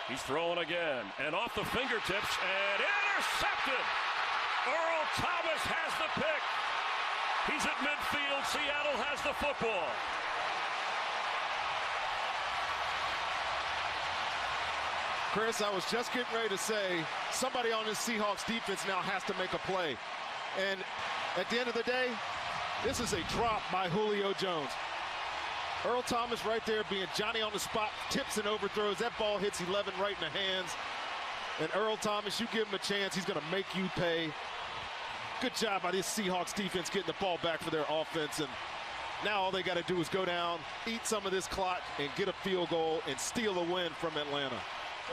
He's throwing again, and off the fingertips, and intercepted! Earl Thomas has the pick. He's at midfield. Seattle has the football. Chris, I was just getting ready to say, somebody on this Seahawks defense now has to make a play. And at the end of the day, this is a drop by Julio Jones. Earl Thomas right there being Johnny on the spot, tips and overthrows. That ball hits 11 right in the hands. And Earl Thomas, you give him a chance, he's going to make you pay. Good job by this Seahawks defense getting the ball back for their offense. And now all they got to do is go down, eat some of this clock, and get a field goal and steal a win from Atlanta.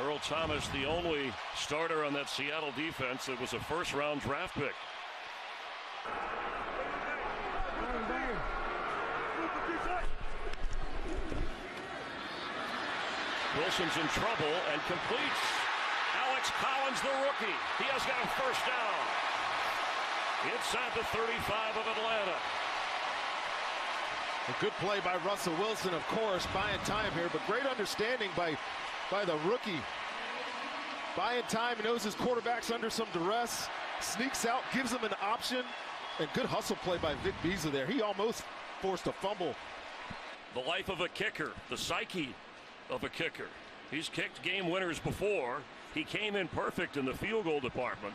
Earl Thomas, the only starter on that Seattle defense that was a first-round draft pick. Wilson's in trouble and completes. Alex Collins, the rookie. He has got a first down. Inside the 35 of Atlanta. A good play by Russell Wilson, of course, buying time here, but great understanding by the rookie. Buying time, he knows his quarterback's under some duress, sneaks out, gives him an option, and good hustle play by Vic Beasley there. He almost forced a fumble. The life of a kicker, the psyche of a kicker. He's kicked game winners before. He came in perfect in the field goal department,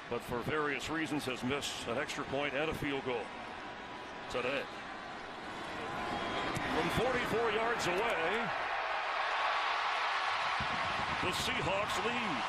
but for various reasons has missed an extra point and a field goal today. From 44 yards away, the Seahawks lead.